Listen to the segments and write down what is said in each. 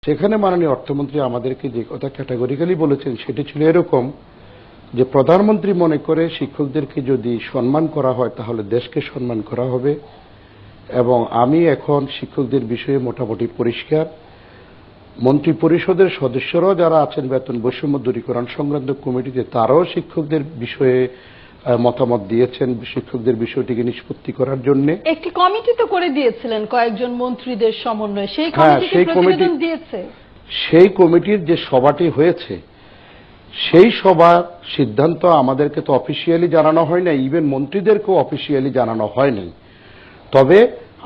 সেখানে মাননীয় অর্থমন্ত্রী আমাদেরকে যে কথা ক্যাটাগরিক্যালি বলেছেন সেটি ছিল এরকম যে প্রধানমন্ত্রী মনে করে শিক্ষকদেরকে যদি সম্মান করা হয় তাহলে দেশকে সম্মান করা হবে এবং আমি এখন শিক্ষকদের বিষয়ে মোটামুটি পরিষ্কার। মন্ত্রী পরিষদের সদস্যরাও যারা আছেন বেতন বৈষম্য দূরীকরণ সংক্রান্ত কমিটিতে তারাও শিক্ষকদের বিষয়ে মতামত দিয়েছেন শিক্ষকদের বিষয়টিকে নিষ্পত্তি করার জন্য। একটি কমিটি তো করে দিয়েছিলেন কয়েকজন মন্ত্রীদের সমন্বয়ে, সেই কমিটি দিয়েছে। সেই কমিটির যে সভাটি হয়েছে সেই সভার সিদ্ধান্ত আমাদেরকে তো অফিসিয়ালি জানানো হয় না, ইভেন মন্ত্রীদেরকেও অফিসিয়ালি জানানো হয়নি। তবে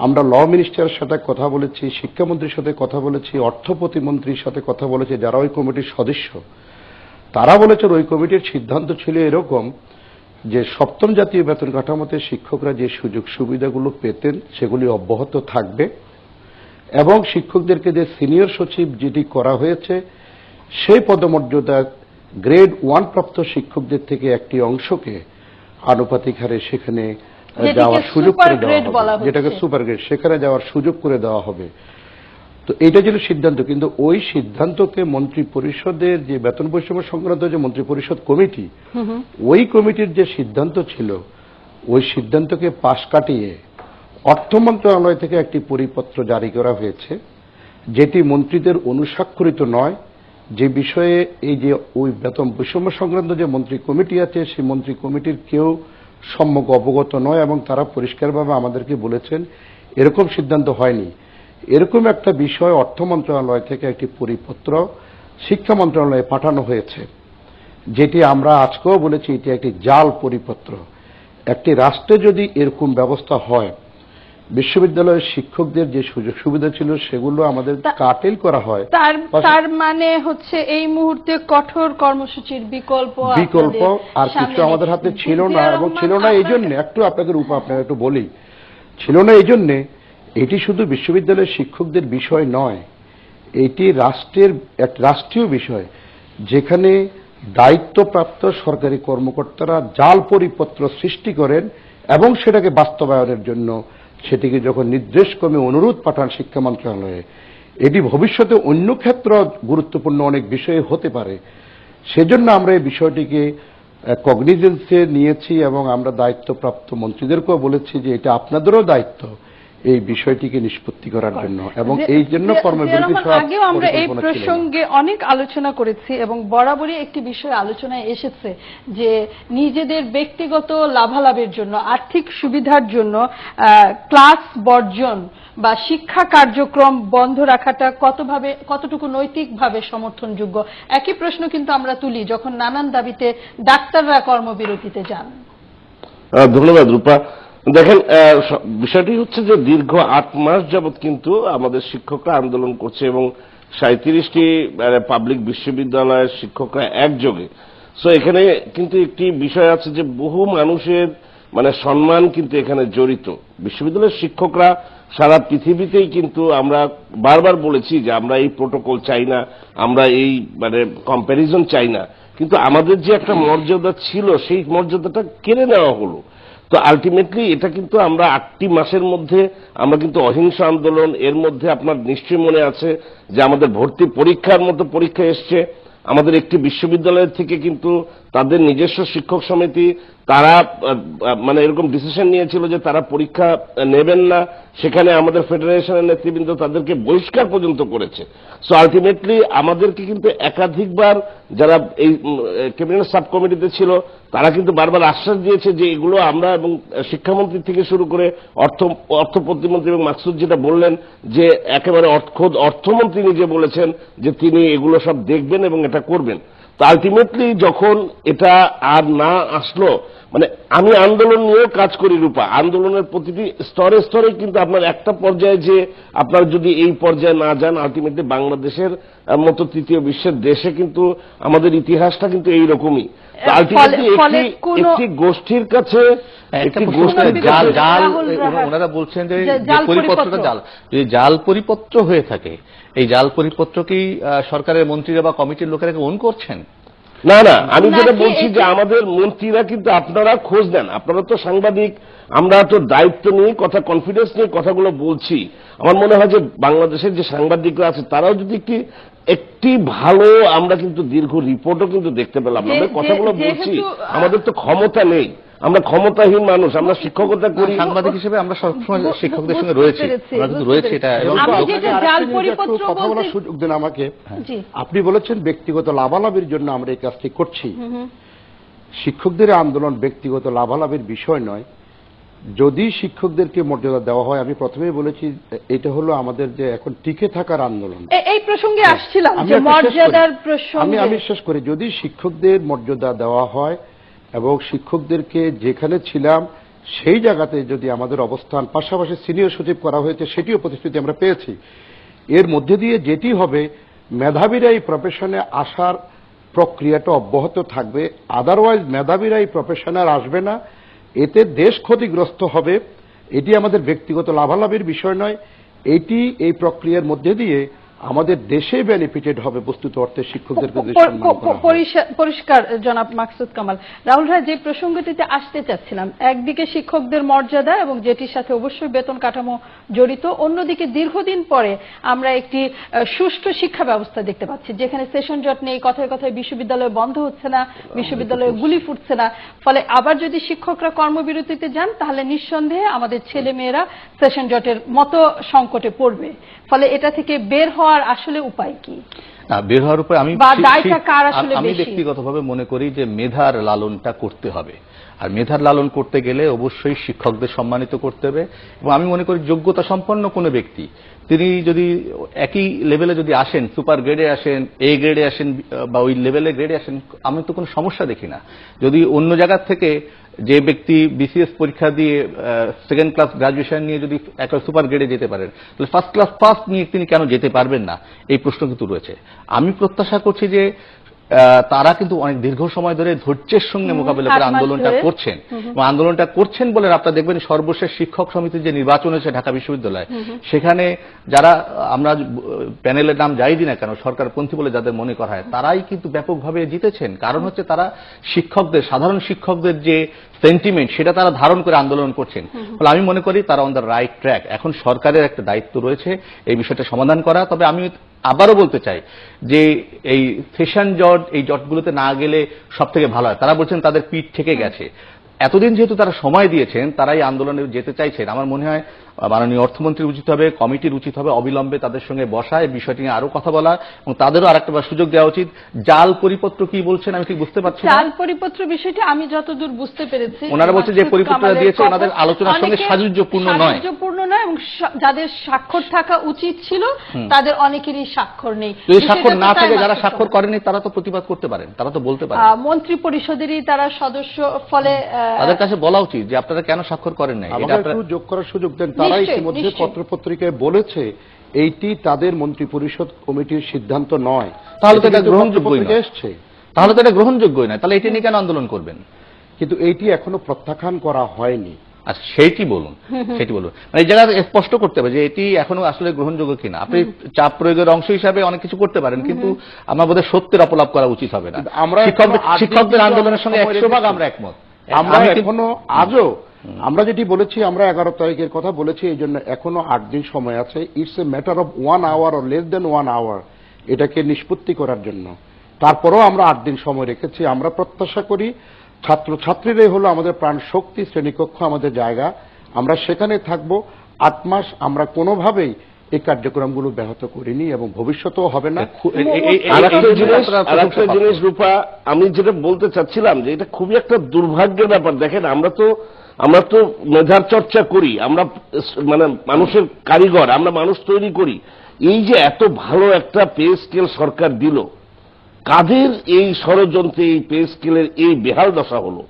আমরা ল মিনিস্টারের সাথে কথা বলেছি, শিক্ষামন্ত্রীর সাথে কথা বলেছি, অর্থ প্রতিমন্ত্রীর সাথে কথা বলেছি, যারা ওই কমিটির সদস্য তারা বলেছেন ওই কমিটির সিদ্ধান্ত ছিল এরকম যে সপ্তম জাতীয় বেতন কাঠামোতে শিক্ষকরা যে সুযোগ সুবিধাগুলো পেতেন সেগুলি অব্যাহত থাকবে এবং শিক্ষকদেরকে যে সিনিয়র সচিব যেটি করা হয়েছে সেই পদমর্যাদা গ্রেড 1 প্রাপ্ত শিক্ষকদের থেকে একটি অংশকে আনুপাতিক হারে সেখানে যাওয়ার সুযোগ করে দেওয়া হবে, যেটাকে সুপার গ্রেড, সেখানে যাওয়ার সুযোগ করে দেওয়া হবে। তো এইটা ছিল সিদ্ধান্ত, কিন্তু ওই সিদ্ধান্তকে মন্ত্রী পরিষদের যে বেতন বৈষম্য সংক্রান্ত যে মন্ত্রী পরিষদ কমিটি, ওই কমিটির যে সিদ্ধান্ত ছিল ওই সিদ্ধান্তকে পাশ কাটিয়ে অর্থ মন্ত্রণালয় থেকে একটি পরিপত্র জারি করা হয়েছে যেটি মন্ত্রীদের অনুস্বাক্ষরিত নয়, যে বিষয়ে এই যে ওই বেতন বৈষম্য সংক্রান্ত যে মন্ত্রী কমিটি আছে সেই মন্ত্রী কমিটির কেউ সম্যক অবগত নয় এবং তারা পরিষ্কারভাবে আমাদেরকে বলেছেন এরকম সিদ্ধান্ত হয়নি। এরকম একটা বিষয় অর্থ মন্ত্রণালয় থেকে একটি পরিপত্র শিক্ষা মন্ত্রণালয়ে পাঠানো হয়েছে, যেটি আমরা আজকেও বলেছি এটি একটি জাল পরিপত্র। একটি রাষ্ট্রে যদি এরকম ব্যবস্থা হয়, বিশ্ববিদ্যালয়ের শিক্ষকদের যে সুযোগ সুবিধা ছিল সেগুলো আমাদের কাটেল করা হয়, তার মানে হচ্ছে এই মুহূর্তে কঠোর কর্মসূচির বিকল্প আর কিছু আমাদের হাতে ছিল না। এবং ছিল না এই জন্য আপনাকে একটু বলি, ছিল না এই জন্যে এটি শুধু বিশ্ববিদ্যালয়ের শিক্ষকদের বিষয় নয়, এটি রাষ্ট্রের এক রাষ্ট্রীয় বিষয় যেখানে দায়িত্বপ্রাপ্ত সরকারি কর্মকর্তারা জাল পরিপত্র সৃষ্টি করেন এবং সেটাকে বাস্তবায়নের জন্য সেটিকে যখন নির্দেশক্রমে অনুরোধ পাঠান শিক্ষা মন্ত্রণালয়ে, এটি ভবিষ্যতে অন্য ক্ষেত্র গুরুত্বপূর্ণ অনেক বিষয়ে হতে পারে। সেজন্য আমরা এই বিষয়টিকে কগনিজেন্সে নিয়েছি এবং আমরা দায়িত্বপ্রাপ্ত মন্ত্রীদেরকেও বলেছি যে এটা আপনাদেরও দায়িত্ব এই বিষয়টিকে নিষ্পত্তি করার জন্য এবং এই জন্য কর্মবিরতি আগেও আমরা এই প্রসঙ্গে অনেক আলোচনা করেছি এবং বরাবরই একটি বিষয় আলোচনায় এসেছে যে নিজেদের ব্যক্তিগত লাভালাভের জন্য, আর্থিক সুবিধার জন্য ক্লাস বর্জন বা শিক্ষা কার্যক্রম বন্ধ রাখাটা কতটুকু নৈতিকভাবে সমর্থনযোগ্য। একই প্রশ্ন কিন্তু আমরা তুলি যখন নানান দাবিতে ডাক্তাররা কর্মবিরতিতে যান। ধন্যবাদ রূপা। দেখেন, বিষয়টি হচ্ছে যে দীর্ঘ 8 মাস যাবৎ কিন্তু আমাদের শিক্ষকরা আন্দোলন করছে এবং 37টি পাবলিক বিশ্ববিদ্যালয়ের শিক্ষকরা একযোগে। সো এখানে কিন্তু একটি বিষয় আছে যে বহু মানুষের সম্মান কিন্তু এখানে জড়িত। বিশ্ববিদ্যালয়ের শিক্ষকরা সারা পৃথিবীতেই কিন্তু আমরা বারবার বলেছি যে আমরা এই প্রোটোকল চাই না, আমরা এই কম্প্যারিজন চাই না, কিন্তু আমাদের যে একটা মর্যাদা ছিল সেই মর্যাদাটা কেড়ে নেওয়া হলো। তো আলটিমেটলি এটা কিন্তু আমরা 8টি মাসের মধ্যে আমরা কিন্তু অহিংস আন্দোলন, এর মধ্যে আপনার নিশ্চয়ই মনে আছে যে আমাদের ভর্তি পরীক্ষার মতো পরীক্ষা এসছে। আমাদের একটি বিশ্ববিদ্যালয়ের থেকে কিন্তু তাদের নিজস্ব শিক্ষক সমিতি তারা এরকম ডিসিশন নিয়েছিল যে তারা পরীক্ষা নেবেন না, সেখানে আমাদের ফেডারেশনের নেতৃবৃন্দ তাদেরকে বহিষ্কার পর্যন্ত করেছে। সো আলটিমেটলি আমাদেরকে কিন্তু একাধিকবার যারা এই ক্যাবিনেট সাব কমিটিতে ছিল তারা কিন্তু বারবার আশ্বাস দিয়েছে যে এগুলো আমরা, এবং শিক্ষামন্ত্রী থেকে শুরু করে অর্থ প্রতিমন্ত্রী এবং মাকসুদ যেটা বললেন যে একেবারে খোদ অর্থমন্ত্রী নিজে বলেছেন যে তিনি এগুলো সব দেখবেন এবং এটা করবেন। তো আলটিমেটলি যখন এটা আর না আসলো, আমি আন্দোলন নিয়েও কাজ করি রূপা, আন্দোলনের প্রতিটি স্তরে স্তরে কিন্তু আপনার একটা পর্যায়ে যে আপনার যদি এই পর্যায়ে না যান, আলটিমেটলি বাংলাদেশের মতো তৃতীয় বিশ্বের দেশে কিন্তু আমাদের ইতিহাসটা কিন্তু এইরকমই। একটি গোষ্ঠীর কাছে ওনারা বলছেন যে পরিপত্রটা জাল। যদি জাল পরিপত্র হয়ে থাকে, এই জাল পরিপত্র কি সরকারের মন্ত্রীরা বা কমিটির লোকেরা ওন করছেন? না না, আমি যেটা নাকি বলছি যে আমাদের মন্ত্রীরা কিন্তু আপনারা খোঁজ নেন, আপনারা তো সাংবাদিক, আমরা তো দায়িত্ব নিয়ে কথা, কনফিডেন্স নিয়ে কথাগুলো বলছি। আমার মনে হয় যে বাংলাদেশের যে সাংবাদিকরা আছে তারাও যদি একটি ভালো, আমরা কিন্তু দীর্ঘ রিপোর্টও কিন্তু দেখতে পেলাম না। আমরা কথাগুলো বলছি, আমাদের তো ক্ষমতা নেই, আমরা ক্ষমতাহীন মানুষ, আমরা শিক্ষকতা করি। সাংবাদিক হিসেবে আমরা সবসময় শিক্ষকদের সঙ্গে রয়েছি, আমরা কিন্তু রয়েছি এটা। এবং কথা বলার সুযোগ দেন আমাকে। আপনি বলেছেন ব্যক্তিগত লাভালাভের জন্য আমরা এই কাজটি করছি। শিক্ষকদের আন্দোলন ব্যক্তিগত লাভালাভের বিষয় নয়। যদি শিক্ষকদেরকে মর্যাদা দেওয়া হয়, আমি প্রথমেই বলেছি এটা হলো আমাদের যে এখন টিকে থাকার আন্দোলন। এই প্রসঙ্গে আসছিলাম যে মর্যাদার প্রসঙ্গে আমি শেষ করি। যদি শিক্ষকদের মর্যাদা দেওয়া হয় এবং শিক্ষকদেরকে যেখানে ছিলাম সেই জায়গাতে যদি আমাদের অবস্থান, পাশাপাশি সিনিয়র সচিব করা হয়েছে, সেটিও প্রতিশ্রুতি আমরা পেয়েছি। এর মধ্যে দিয়ে যেটি হবে, মেধাবীরা এই প্রফেশনে আসার প্রক্রিয়াটা অব্যাহত থাকবে। আদারওয়াইজ মেধাবীরা এই প্রফেশনে আর আসবে না, এতে দেশ ক্ষতিগ্রস্ত হবে। এটি আমাদের ব্যক্তিগত লাভালাভের বিষয় নয়, এটি এই প্রক্রিয়ার মধ্যে দিয়ে আমাদের দেশে বেনিফিটেড হবে। বস্তুত অর্থে শিক্ষকদেরকে পরিষ্কার। জনাব মাকসুদ কামাল, রাহুল ভাই, যে প্রসঙ্গটিতে আসতে চাচ্ছিলাম, একদিকে শিক্ষকদের মর্যাদা এবং যেটির সাথে অবশ্যই বেতন কাঠামো জড়িত, অন্যদিকে দীর্ঘদিন পরে আমরা একটি সুষ্ঠু শিক্ষা ব্যবস্থা দেখতে পাচ্ছি যেখানে সেশন জট নেই, কথায় কথায় বিশ্ববিদ্যালয় বন্ধ হচ্ছে না, বিশ্ববিদ্যালয়ে গুলি ফুটছে না। ফলে আবার যদি শিক্ষকরা কর্মবিরতিতে যান তাহলে নিঃসন্দেহে আমাদের ছেলে মেয়েরা সেশন জটের মতো সংকটে পড়বে। ফলে এটা থেকে বের হওয়ার আসলে উপায় কি? বের হওয়ার উপরে আমি ব্যক্তিগতভাবে মনে করি যে মেধার লালনটা করতে হবে। আর মেধার লালন করতে গেলে অবশ্যই শিক্ষকদের সম্মানিত করতে হবে। এবং আমি মনে করি যোগ্যতা সম্পন্ন কোনো ব্যক্তি তিনি যদি একই লেভেলে যদি আসেন, সুপার গ্রেডে আসেন, এ গ্রেডে আসেন বা ওই লেভেলে গ্রেডে আসেন, আমি তো কোনো সমস্যা দেখি না। যদি অন্য জায়গা থেকে যে ব্যক্তি বিসিএস পরীক্ষা দিয়ে সেকেন্ড ক্লাস গ্রাজুয়েশন নিয়ে যদি একটা সুপার গ্রেডে যেতে পারেন, তাহলে ফার্স্ট ক্লাস ফার্স্ট নিয়ে তিনি কেন যেতে পারবেন না, এই প্রশ্ন কিন্তু রয়েছে। আমি প্রত্যাশা করছি যে তারা কিন্তু অনেক দীর্ঘ সময় ধরে ধৈর্যের সঙ্গে মোকাবিলা করে আন্দোলনটা করছেন। এবং আন্দোলনটা করছেন বলে আপনারা দেখবেন সর্বশেষ শিক্ষক সমিতির যে নির্বাচন হয়েছে ঢাকা বিশ্ববিদ্যালয়ে, সেখানে যারা আমরা প্যানেলের নাম যাই দিই না কেন, সরকারপন্থী বলে যাদের মনে করা হয়, তারাই কিন্তু ব্যাপকভাবে জিতেছেন। কারণ হচ্ছে তারা শিক্ষকদের, সাধারণ শিক্ষকদের যে সেন্টিমেন্ট সেটা তারা ধারণ করে আন্দোলন করছেন। ফলে আমি মনে করি তারা অন দ্য রাইট ট্র্যাক। এখন সরকারের একটা দায়িত্ব রয়েছে এই বিষয়টা সমাধান করা। তবে আমি আবারও বলতে চাই যে এই সেশন জট, এই জটগুলোতে না গেলে সব থেকে ভালো হয়। তারা বলছেন তাদের পিঠ থেকে গেছে। এতদিন যেহেতু তারা সময় দিয়েছেন, তারাই আন্দোলনে যেতে চাইছেন। আমার মনে হয় মাননীয় অর্থমন্ত্রীর উচিত হবে, কমিটির উচিত হবে অবিলম্বে তাদের সঙ্গে বসা, এই বিষয়টি নিয়ে আরো কথা বলা, এবং তাদেরও আরেকটা সুযোগ দেওয়া উচিত। জাল পরিপত্র কি বলছেন আমি ঠিক বুঝতে পারছি না। জাল পরিপত্র বিষয়টি আমি যতদূর বুঝতে পেরেছি, ওনারা বলছেন যে পরিপত্রটা দিয়েছে ওনাদের আলোচনার সঙ্গে সাযুজ্যপূর্ণ নয় এবং যাদের স্বাক্ষর থাকা উচিত ছিল তাদের অনেকেরই স্বাক্ষর নেই। যদি স্বাক্ষর না থাকে, যারা স্বাক্ষর করেনি তারা তো প্রতিবাদ করতে পারেন, তারা তো বলতে পারেন। মন্ত্রী পরিষদেরই তারা সদস্য, ফলে তাদের কাছে বলা উচিত যে আপনারা কেন স্বাক্ষর করেন নাই। এটা একটু যোগ করার সুযোগ দেন। তারা ইতিমধ্যে পত্রপত্রিকায় বলেছে এইটি তাদের মন্ত্রী পরিষদ কমিটির সিদ্ধান্ত নয়। তাহলে তো এটা গ্রহণযোগ্যই নয়। তাহলে তো এটা গ্রহণযোগ্যই নয়। তাহলে এটি নিয়ে কেন আন্দোলন করবেন? কিন্তু এইটি এখনো প্রত্যাখ্যান করা হয়নি। আচ্ছা, সেইটি বলুন, সেটি বলুন। মানে এই জায়গায় স্পষ্ট করতে হবে যে এটি এখনো আসলে গ্রহণযোগ্য কিনা। আপনি চাপ প্রয়োগের অংশ হিসাবে অনেক কিছু করতে পারেন, কিন্তু আমার বোধহয় সত্যের অপলাপ করা উচিত হবে না। আমরা শিক্ষকদের আন্দোলনের সঙ্গে 100% আমরা একমত। আমরা এখনো আজও আমরা যেটি বলেছি, আমরা 11 তারিখের কথা বলেছি, এই জন্য এখনো 8 দিন সময় আছে। It's a matter of 1 hour or less than 1 hour এটাকে নিষ্পত্তি করার জন্য। তারপরেও আমরা 8 দিন সময় রেখেছি। আমরা প্রত্যাশা করি ছাত্রছাত্রীরাই হলো আমাদের প্রাণ শক্তি, শ্রেণীকক্ষ আমাদের জায়গা, আমরা সেখানে থাকব। 8 মাস আমরা কোনোভাবেই এই কার্যক্রমগুলো ব্যাহত করিনি এবং ভবিষ্যতেও হবে না। আরেকটা জিনিস রূপা, আমি যেটা বলতে চাচ্ছিলাম যে এটা খুবই একটা দুর্ভাগ্যের ব্যাপার। দেখেন, আমরা তো মেধার চর্চা করি, আমরা মানে মানুষের কারিগর, আমরা মানুষ তৈরি করি। এই যে এত ভালো একটা পে স্কেল সরকার দিল, কাদের এই ষড়যন্ত্রে এই পে স্কেলের এই বেহাল দশা হলো?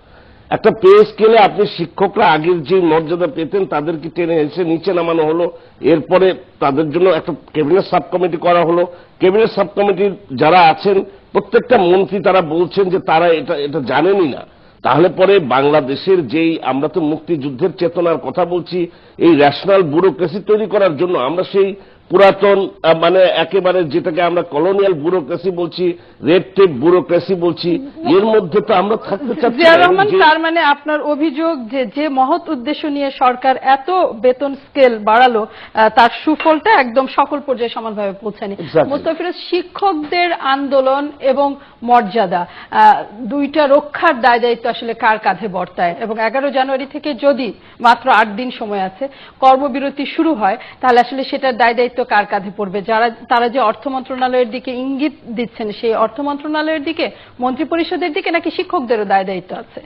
একটা পে স্কেলে আপনি শিক্ষকরা আগের যে মর্যাদা পেতেন তাদেরকে টেনে এসে নিচে নামানো হলো। এরপরে তাদের জন্য একটা ক্যাবিনেট সাব কমিটি করা হলো। ক্যাবিনেট সাব কমিটির যারা আছেন প্রত্যেকটা মন্ত্রী তারা বলছেন যে তারা এটা জানেনই না। তাহলে পরে বাংলাদেশের যেই, আমরা তো মুক্তিযুদ্ধের চেতনার কথা বলছি, এই ন্যাশনাল ব্যুরোক্রেসি তৈরি করার জন্য আমরা সেই পুরাতন মানে একেবারে যেটাকে আমরা কলোনিয়াল ব্যুরোক্রেসি বলছি, রেড টেপ ব্যুরোক্রেসি বলছি, এর মধ্যে তো আমরা থাকতে চাচ্ছি জিয়া না। রহমান, তার মানে আপনার অভিযোগ যে মহৎ উদ্দেশ্য নিয়ে সরকার এত বেতন স্কেল বাড়ালো, তার সুফলটা একদম সকল পর্যায়ে সমানভাবে পৌঁছায়নি। Exactly. মোস্তফা ফিরোজ, শিক্ষকদের আন্দোলন এবং মর্যাদা দুইটা রক্ষার দায় দায়িত্ব আসলে কার কাঁধে বর্তায়? এবং 11 জানুয়ারি থেকে যদি মাত্র 8 দিন সময় আছে, কর্মবিরতি শুরু হয়, তাহলে আসলে সেটার দায় দায়িত্ব কার কাঁধে পড়বে? তারা যে অর্থ মন্ত্রণালয়ের দিকে ইঙ্গিত দিচ্ছেন, সেই অর্থ মন্ত্রণালয়ের দিকে, মন্ত্রী পরিষদের দিকে, নাকি শিক্ষকদেরও দায় দায়িত্ব আছে?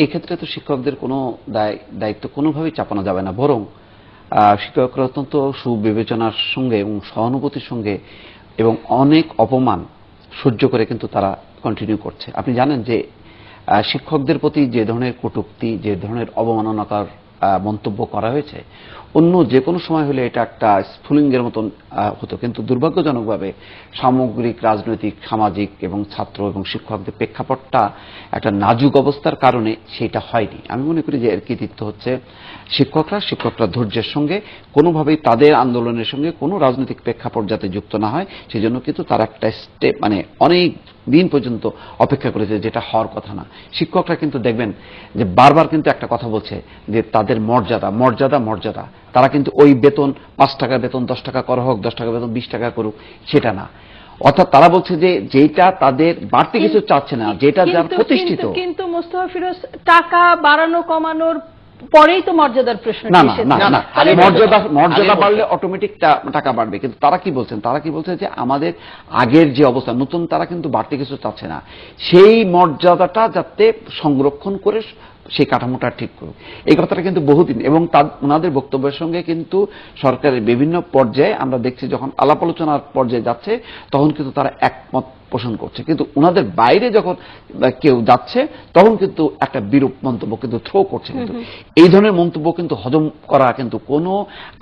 এই ক্ষেত্রে তো শিক্ষকদের কোনো দায়িত্ব কোনোভাবেই চাপানো যাবে না, বরং শিক্ষকরা অত্যন্ত সুবিবেচনার সঙ্গে এবং সহানুভূতির সঙ্গে এবং অনেক অপমান সহ্য করে কিন্তু তারা কন্টিনিউ করছে। আপনি জানেন যে শিক্ষকদের প্রতি যে ধরনের কটূক্তি, যে ধরনের অবমাননাকর মন্তব্য করা হয়েছে, অন্য যে কোনো সময় হলে এটা একটা স্ফুলিঙ্গের মতন হতো, কিন্তু দুর্ভাগ্যজনকভাবে সামগ্রিক রাজনৈতিক, সামাজিক এবং ছাত্র এবং শিক্ষকদের প্রেক্ষাপটটা একটা নাজুক অবস্থার কারণে সেটা হয়নি। আমি মনে করি যে এর কৃতিত্ব হচ্ছে শিক্ষকরা ধৈর্যের সঙ্গে কোনোভাবেই তাদের আন্দোলনের সঙ্গে কোনো রাজনৈতিক প্রেক্ষাপট যাতে যুক্ত না হয়, সেজন্য কিন্তু তারা একটা স্টেপ মানে অনেক দিন পর্যন্ত অপেক্ষা করেছে, যেটা হওয়ার কথা না। শিক্ষকরা কিন্তু দেখবেন যে বারবার কিন্তু একটা কথা বলছে যে তাদের মর্যাদা। তারা কিন্তু ওই বেতন 5 টাকা বেতন 10 টাকা করা হোক, 10 টাকা বেতন 20 টাকা করুক, সেটা না। অর্থাৎ তারা বলছে যে যেটা তাদের বাড়তি কিছু চাচ্ছে না, যেটা যার প্রতিষ্ঠিত। কিন্তু মোস্তফা ফিরোজ, টাকা বাড়ানো কমানোর পরেই তো মর্যাদার প্রশ্ন না, মর্যাদা বাড়লে অটোমেটিক টাকা বাড়বে। কিন্তু তারা কি বলছেন যে আমাদের আগের যে অবস্থা, নতুন তারা কিন্তু বাড়তি কিছু চাচ্ছে না, সেই মর্যাদাটা যাতে সংরক্ষণ করে সেই কাঠামোটা ঠিক করুক, এই কথাটা কিন্তু বহুদিন, এবং ওনাদের বক্তব্যের সঙ্গে কিন্তু সরকারের বিভিন্ন পর্যায়ে আমরা দেখছি যখন আলাপ আলোচনার পর্যায়ে যাচ্ছে, তখন কিন্তু তারা একমত পোষণ করছে। কিন্তু ওনাদের বাইরে যখন কেউ যাচ্ছে, তখন কিন্তু একটা বিরূপ মন্তব্য কিন্তু থ্রো করছে। কিন্তু এই ধরনের মন্তব্য কিন্তু হজম করা কিন্তু কোনো,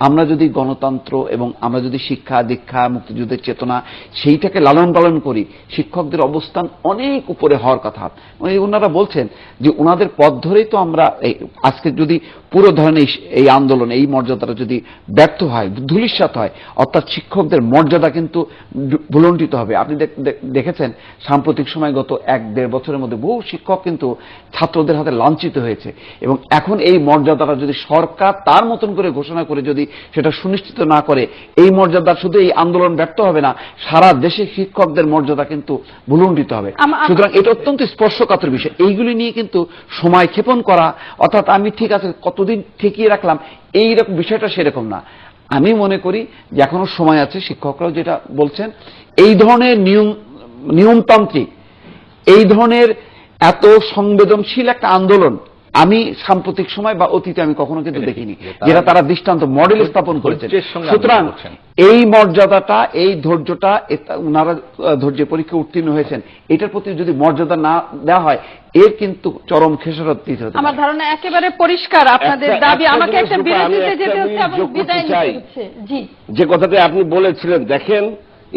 আমরা যদি গণতন্ত্র এবং আমরা যদি শিক্ষা দীক্ষা মুক্তিযুদ্ধের চেতনা সেইটাকে লালন পালন করি, শিক্ষকদের অবস্থান অনেক উপরে হওয়ার কথা। ওনারা বলছেন যে ওনাদের পথ ধরেই তো আমরা আজকে যদি পুরো ধরনের এই আন্দোলন, এই মর্যাদাটা যদি ব্যর্থ হয়, ধূলিসাৎ হয়, অর্থাৎ শিক্ষকদের মর্যাদা কিন্তু ভুলণ্ঠিত হবে। আপনি দেখেছেন সাম্প্রতিক সময় গত 1-1.5 বছরের মধ্যে বহু শিক্ষক কিন্তু ছাত্রদের হাতে লাঞ্ছিত হয়েছে, এবং এখন এই মর্যাদাটা যদি সরকার তার মতন করে ঘোষণা করে যদি সেটা সুনিশ্চিত না করে, এই মর্যাদা শুধু এই আন্দোলন ব্যর্থ হবে না, সারা দেশে শিক্ষকদের মর্যাদা কিন্তু ভুলণ্ঠিত হবে। সুতরাং এটা অত্যন্ত স্পর্শকাতর বিষয়। এইগুলি নিয়ে কিন্তু সময় ক্ষেপণ করা, অর্থাৎ আমি ঠিক আছে কতদিন ঠেকিয়ে রাখলাম, এইরকম বিষয়টা সেরকম না। আমি মনে করি যে এখনো সময় আছে। শিক্ষকরাও যেটা বলছেন, এই ধরনের নিয়মতান্ত্রিক, এই ধরনের এত সংবেদনশীল একটা আন্দোলন আমি সাম্প্রতিক সময় বা অতীতে আমি কখনো কিন্তু দেখিনি, যেটা তারা দৃষ্টান্ত মডেল স্থাপন করেছেন। সুতরাং এই মর্যাদাটা, এই ধৈর্যটা, ওনারা ধৈর্যের পরীক্ষা উত্তীর্ণ হয়েছেন, এটার প্রতি যদি মর্যাদা না দেওয়া হয়, এর কিন্তু চরম খেসারত দিতে হবে। আমার ধারণা একেবারে পরিষ্কার আপনাদের দাবি। আমাকে একটা বিরতিতে যেতে হচ্ছে এবং বিদায় নিতে হচ্ছে। জি, যে কথাটা আপনি বলেছিলেন, দেখেন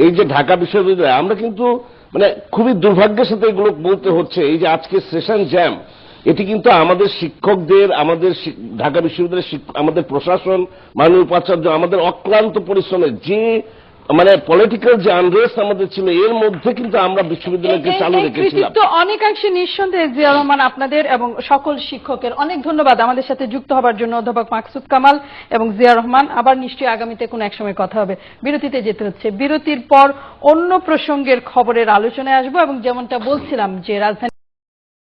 এই যে ঢাকা বিশ্ববিদ্যালয়, আমরা কিন্তু মানে খুবই দুর্ভাগ্যের সাথে এগুলো বলতে হচ্ছে, এই যে আজকে সেশন জ্যাম, এটি কিন্তু আমাদের শিক্ষকদের, আমাদের ঢাকা বিশ্ববিদ্যালয়ের আমাদের প্রশাসন, মাননীয় উপাচার্য, আমাদের অক্লান্ত পরিশ্রমে যে মানে পলিটিক্যাল যে আনরেস্ট আমাদের ছিল, এর মধ্যে কিন্তু আমরা বিশ্ববিদ্যালয়কে চালু রেখেছিলাম। তো অনেকাংশে নিঃসন্দেহে জিয়া রহমান, আপনাদের এবং সকল শিক্ষকের অনেক ধন্যবাদ আমাদের সাথে যুক্ত হবার জন্য। অধ্যাপক মাকসুদ কামাল এবং জিয়া রহমান, আবার নিশ্চয়ই আগামীতে কোনো এক সময় কথা হবে। বিরতিতে যেতে হচ্ছে। বিরতির পর অন্য প্রসঙ্গের খবরের আলোচনায় আসবো, এবং যেমনটা বলছিলাম যে রাজধানী